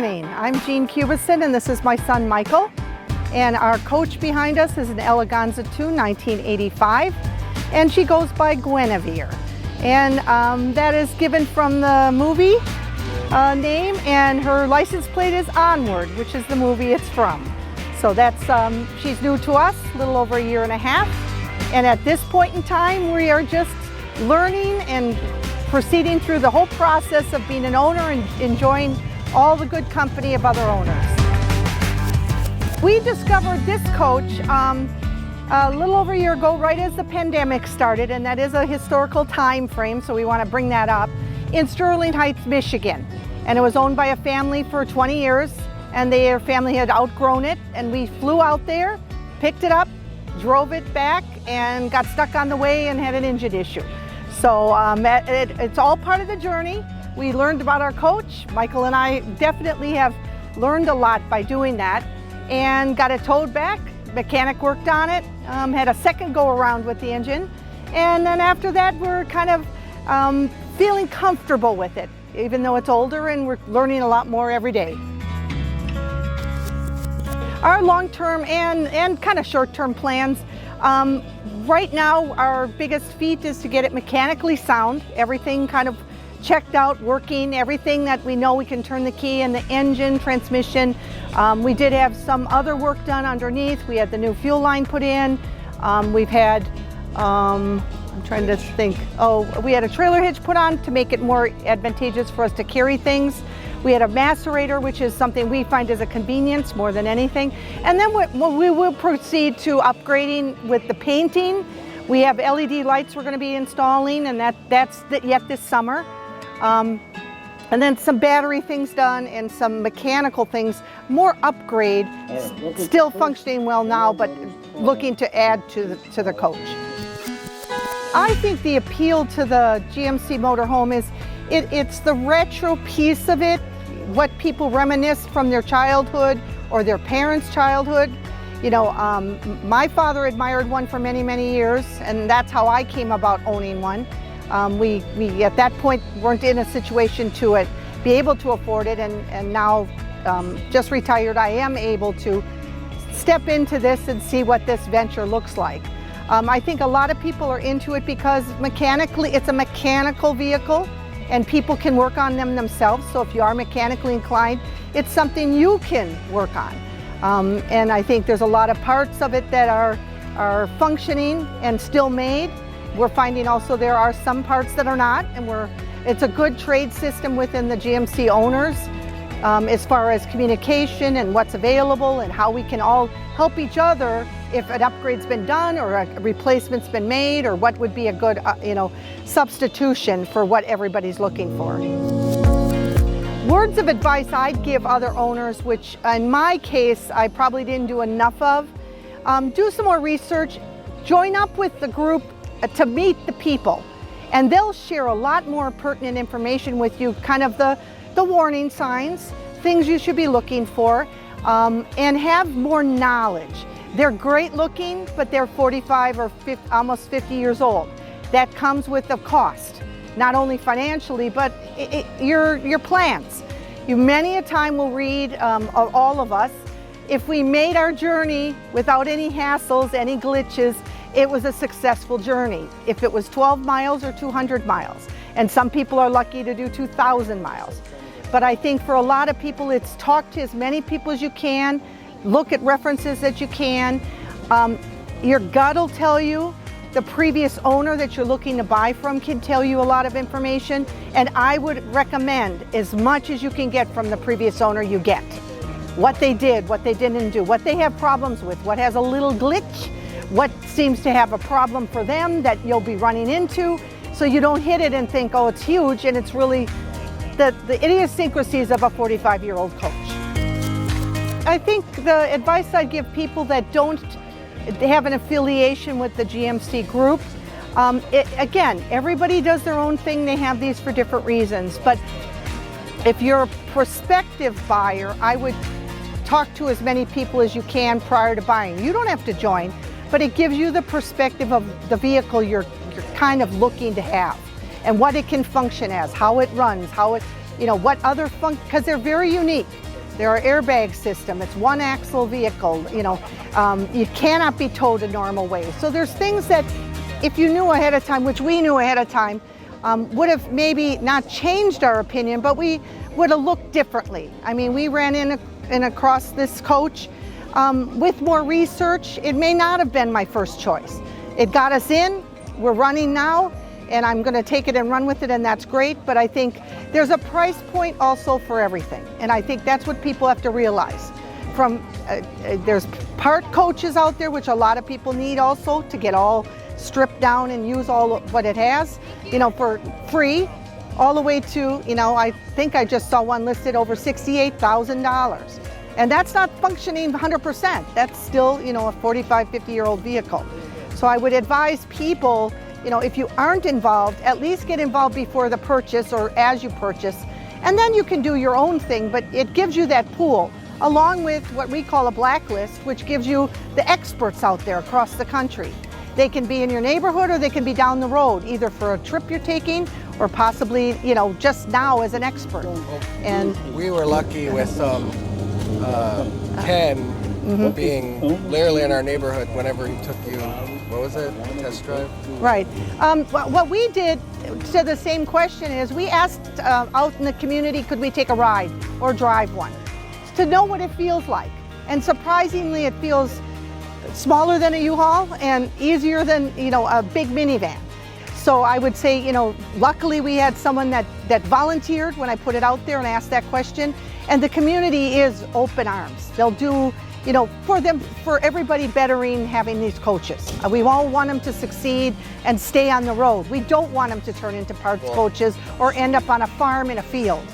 morning. I'm Jean Cubison and this is my son Michael. And our coach behind us is an Eleganza 2 1985. And she goes by Guinevere. And that is given from the movie name, and her license plate is Onward, which is the movie it's from. So that's, she's new to us, a little over a year and a half. And at this point in time, we are just learning and proceeding through the whole process of being an owner and enjoying all the good company of other owners. We discovered this coach a little over a year ago, right as the pandemic started, and that is a historical time frame, so we want to bring that up, in Sterling Heights, Michigan. And it was owned by a family for 20 years, and their family had outgrown it, and we flew out there, picked it up, drove it back, and got stuck on the way and had an engine issue. So it's all part of the journey. We learned about our coach. Michael and I definitely have learned a lot by doing that, and got it towed back. Mechanic worked on it, had a second go around with the engine, and then after that we're kind of feeling comfortable with it, even though it's older, and we're learning a lot more every day. Our long-term and kind of short-term plans, right now our biggest feat is to get it mechanically sound, everything kind of checked out, working, everything that we know we can turn the key in the engine, transmission. We did have some other work done underneath. We had the new fuel line put in. We've had, I'm trying to think, we had a trailer hitch put on to make it more advantageous for us to carry things. We had a macerator, which is something we find as a convenience more than anything. And then we will proceed to upgrading with the painting. We have LED lights we're going to be installing, and that's yet this summer. And then some battery things done and some mechanical things, more upgrade, still functioning well now, but looking to add to the coach. I think the appeal to the GMC Motorhome is it's the retro piece of it, what people reminisce from their childhood or their parents' childhood. You know, my father admired one for many, many years, and that's how I came about owning one. We at that point weren't in a situation to be able to afford it, and now just retired, I am able to step into this and see what this venture looks like. I think a lot of people are into it because mechanically it's a mechanical vehicle and people can work on them themselves. So if you are mechanically inclined, it's something you can work on. And I think there's a lot of parts of it that are functioning and still made. We're finding also there are some parts that are not, and it's a good trade system within the GMC owners as far as communication and what's available and how we can all help each other if an upgrade's been done or a replacement's been made, or what would be a good substitution for what everybody's looking for. Words of advice I'd give other owners, which in my case I probably didn't do enough of, do some more research, join up with the group to meet the people, and they'll share a lot more pertinent information with you, kind of the warning signs, things you should be looking for, and have more knowledge. They're great looking, but they're 45 or 50, almost 50 years old. That comes with a cost, not only financially, but your plans. You many a time will read, all of us, if we made our journey without any hassles, any glitches, it was a successful journey. If it was 12 miles or 200 miles, and some people are lucky to do 2,000 miles. But I think for a lot of people, it's talk to as many people as you can, look at references that you can. Your gut will tell you. The previous owner that you're looking to buy from can tell you a lot of information, and I would recommend as much as you can get from the previous owner you get. What they did, what they didn't do, what they have problems with, what has a little glitch, what seems to have a problem for them that you'll be running into, so you don't hit it and think, oh, it's huge, and it's really the idiosyncrasies of a 45-year-old coach. I think the advice I'd give people that don't have an affiliation with the GMC group, again, everybody does their own thing. They have these for different reasons, but if you're a prospective buyer, I would talk to as many people as you can prior to buying. You don't have to join, but it gives you the perspective of the vehicle you're kind of looking to have and what it can function as, how it runs, how it, what other because they're very unique. There are airbag system. It's one axle vehicle. You cannot be towed a normal way. So there's things that if you knew ahead of time, which we knew ahead of time, would have maybe not changed our opinion, but we would have looked differently. I mean, we ran in across this coach with more research. It may not have been my first choice. It got us in, we're running now, and I'm gonna take it and run with it, and that's great, but I think there's a price point also for everything, and I think that's what people have to realize. There's part coaches out there, which a lot of people need also to get all stripped down and use all of what it has, for free, all the way to, I think I just saw one listed over $68,000. And that's not functioning 100%. That's still, a 45, 50-year-old vehicle. So I would advise people, if you aren't involved, at least get involved before the purchase or as you purchase, and then you can do your own thing, but it gives you that pool, along with what we call a blacklist, which gives you the experts out there across the country. They can be in your neighborhood or they can be down the road, either for a trip you're taking or possibly, just now as an expert. And we were lucky with Ken being literally in our neighborhood whenever he took you, what was it, test drive? Right. What we did to the same question is we asked out in the community, could we take a ride or drive one to know what it feels like. And surprisingly, it feels smaller than a U-Haul and easier than, a big minivan. So I would say, luckily we had someone that volunteered when I put it out there and asked that question. And the community is open arms. They'll do, for everybody bettering having these coaches. We all want them to succeed and stay on the road. We don't want them to turn into parts coaches or end up on a farm in a field.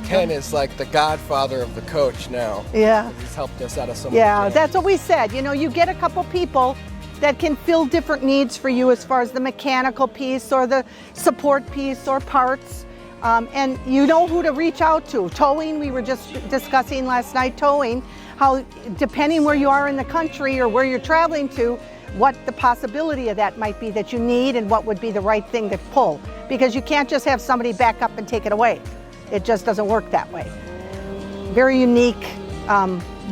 Ken is like the godfather of the coach now. Yeah. He's helped us out of so many things. That's what we said. You get a couple people that can fill different needs for you as far as the mechanical piece or the support piece or parts. And you know who to reach out to. Towing, we were just discussing last night, towing, how depending where you are in the country or where you're traveling to, what the possibility of that might be that you need and what would be the right thing to pull. Because you can't just have somebody back up and take it away. It just doesn't work that way. Very unique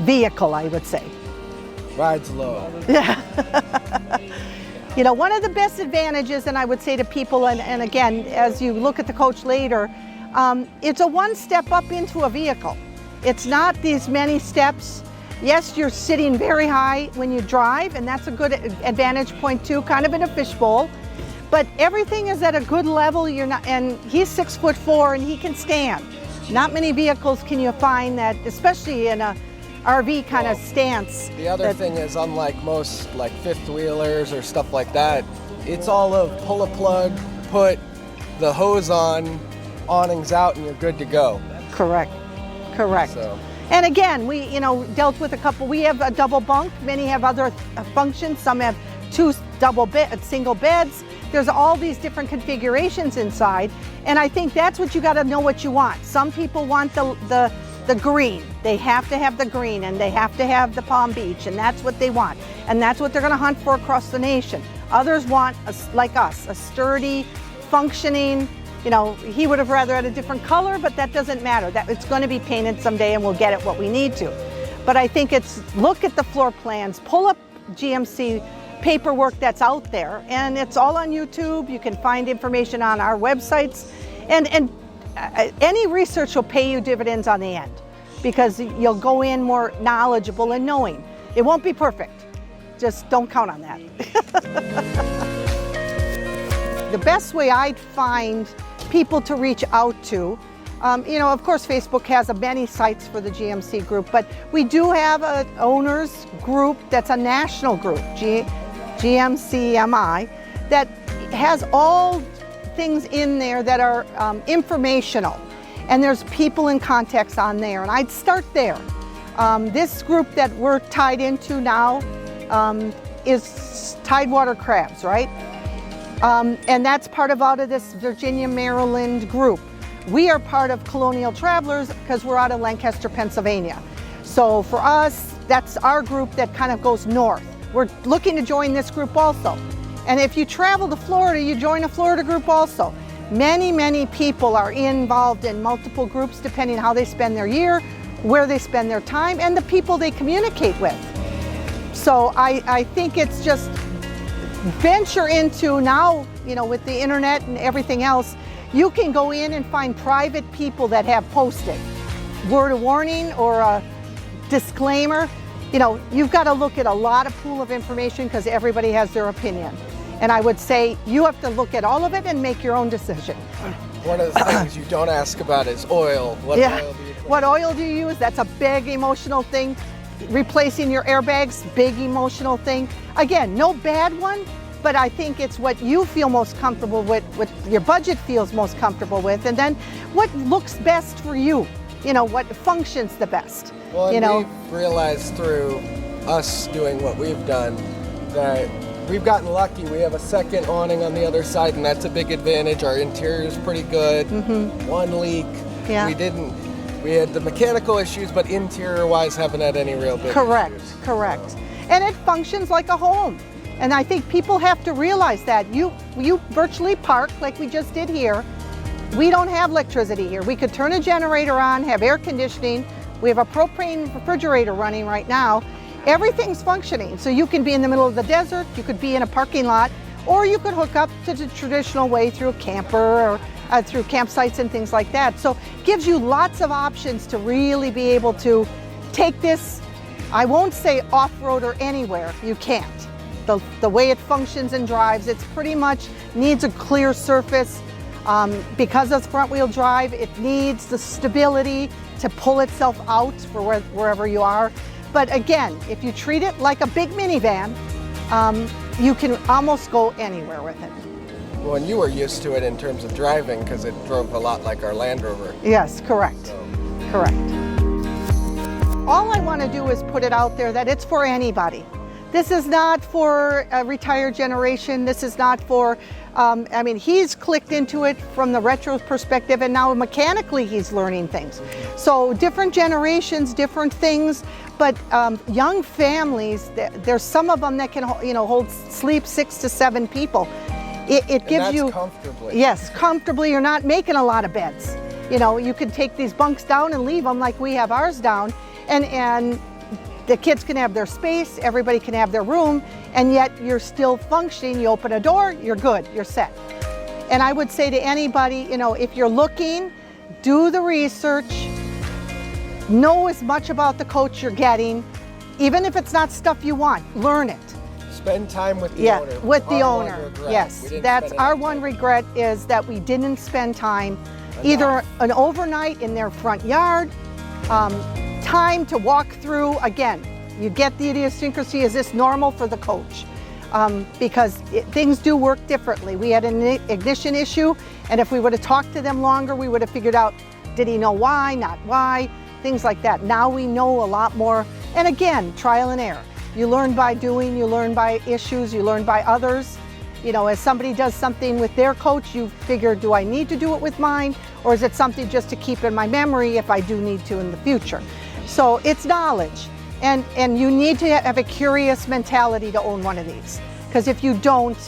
vehicle, I would say. Rides low. Yeah. One of the best advantages, and I would say to people, and again, as you look at the coach later, it's a one step up into a vehicle. It's not these many steps. Yes, you're sitting very high when you drive, and that's a good advantage point too, kind of in a fishbowl. But everything is at a good level. And he's 6'4" and he can stand. Not many vehicles can you find that, especially in a RV kind of stance. The other thing is, unlike most fifth wheelers or stuff like that, it's all of pull a plug, put the hose on, awnings out, and you're good to go. Correct. So. And again, we dealt with a couple. We have a double bunk. Many have other functions. Some have two single beds. There's all these different configurations inside, and I think that's what you got to know what you want. Some people want the green. They have to have the green, and they have to have the Palm Beach, and that's what they want, and that's what they're going to hunt for across the nation. Others want, like us, a sturdy, functioning. He would have rather had a different color, but that doesn't matter. That it's going to be painted someday, and we'll get it what we need to. But I think it's look at the floor plans, pull up GMC paperwork that's out there, and it's all on YouTube. You can find information on our websites, and any research will pay you dividends on the end because you'll go in more knowledgeable and knowing. It won't be perfect. Just don't count on that. The best way I'd find people to reach out to, of course, Facebook has many sites for the GMC group, but we do have an owners group that's a national group, GMCMI, that has all things in there that are informational, and there's people and contacts on there, and I'd start there. This group that we're tied into now is Tidewater Crabs, right? And that's part out of this Virginia, Maryland group. We are part of Colonial Travelers because we're out of Lancaster, Pennsylvania. So for us, that's our group that kind of goes north. We're looking to join this group also. And if you travel to Florida, you join a Florida group also. Many, many people are involved in multiple groups depending how they spend their year where they spend their time, and the people they communicate with. So I think it's just venture into now, you know, with the internet and everything else, you can go in and find private people that have posted word of warning or a disclaimer. You know, you've got to look at a lot of pool of information because everybody has their opinion. And I would say you have to look at all of it and make your own decision. One of the things you don't ask about is oil. What oil do you put? What oil do you use? That's a big emotional thing. Replacing your airbags, big emotional thing. Again, no bad one, but I think it's what you feel most comfortable with, what your budget feels most comfortable with, and then what looks best for you. You know, what functions the best. Well, and you know, we've realized through us doing what we've done that we've gotten lucky. We have a second awning on the other side, and that's a big advantage. Our interior is pretty good. One leak. Yeah. We had the mechanical issues, but interior-wise haven't had any real big issues. Correct. And it functions like a home. And I think people have to realize that. You virtually park like we just did here. We don't have electricity here. We could turn a generator on, have air conditioning. We have a propane refrigerator running right now. Everything's functioning. So you can be in the middle of the desert, you could be in a parking lot, or you could hook up to the traditional way through a camper or through campsites and things like that. So it gives you lots of options to really be able to take this, I won't say off-road or anywhere, you can't. The way it functions and drives, it's pretty much needs a clear surface. Because of front-wheel drive, it needs the stability to pull itself out for wherever you are. But again, if you treat it like a big minivan, you can almost go anywhere with it. Well, and you were used to it in terms of driving because it drove a lot like our Land Rover. Yes, correct. Correct. All I want to do is put it out there that it's for anybody. This is not for a retired generation. This is not for, I mean, he's clicked into it from the retro perspective, and now mechanically he's learning things. So different generations, different things, but young families, there's some of them that can, you know, sleep 6 to 7 people. It gives you comfortably. Yes, comfortably. You're not making a lot of beds. You know, you could take these bunks down and leave them like we have ours down, and the kids can have their space, everybody can have their room, and yet you're still functioning. You open a door, you're good, you're set. And I would say to anybody, you know, if you're looking, do the research, know as much about the coach you're getting, even if it's not stuff you want, learn it. Spend time with the owner. With the owner, yes. That's our one regret, is that we didn't spend time, either an overnight in their front yard, time to walk through. Again, you get the idiosyncrasy. Is this normal for the coach? Because things do work differently. We had an ignition issue, and if we would have talked to them longer, we would have figured out, did he know why, not why, things like that. Now we know a lot more. And again, trial and error. You learn by doing, you learn by issues, you learn by others. You know, as somebody does something with their coach, you figure, do I need to do it with mine? Or is it something just to keep in my memory if I do need to in the future? So it's knowledge, and you need to have a curious mentality to own one of these. Because if you don't,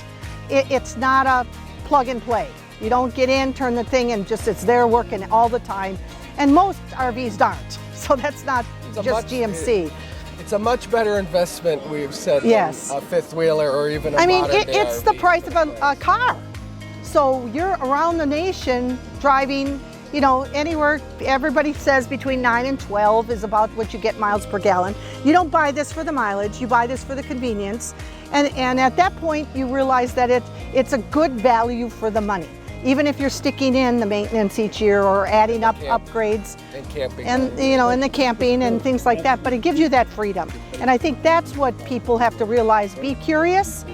it's not a plug and play. You don't get in, turn the thing, and just it's there working all the time. And most RVs aren't. So that's not just GMC. It's a much better investment, we've said, yes, than a fifth wheeler or even a it's RV. the price of a car. So you're around the nation driving, you know, anywhere, everybody says between 9 and 12 is about what you get miles per gallon. You don't buy this for the mileage, you buy this for the convenience. And at that point, you realize that it's a good value for the money. Even if you're sticking in the maintenance each year or adding up upgrades and camping, and you know, and the camping and things like that, but it gives you that freedom. And I think that's what people have to realize. Be curious,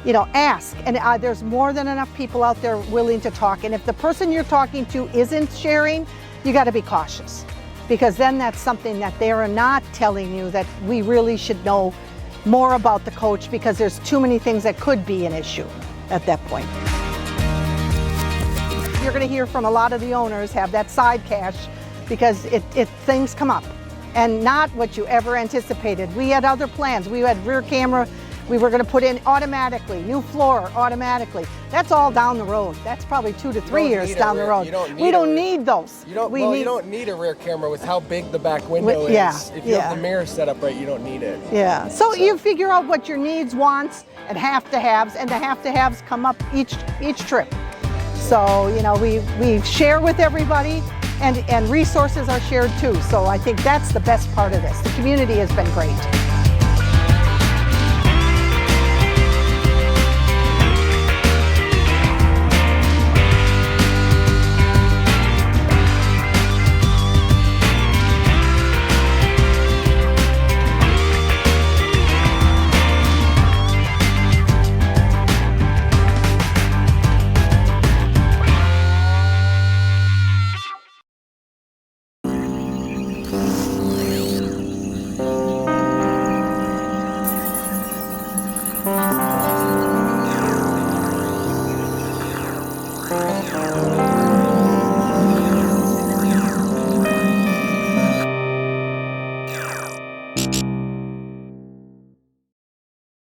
you know, ask. And there's more than enough people out there willing to talk. And if the person you're talking to isn't sharing, you got to be cautious, because then that's something that they are not telling you that we really should know more about the coach, because there's too many things that could be an issue at that point. You're going to hear from a lot of the owners have that side cash, because things come up and not what you ever anticipated. We had other plans. We had rear camera We were going to put in automatically, new floor automatically. That's all down the road. That's probably 2 to 3 years down the road. We don't need those. You don't need a rear camera with how big the back window is. Yeah, If you have the mirror set up right, you don't need it. Yeah. So you figure out what your needs, wants, and have-to-haves, and the have-to-haves come up each trip. So, you know, we share with everybody, and resources are shared too. So I think that's the best part of this. The community has been great.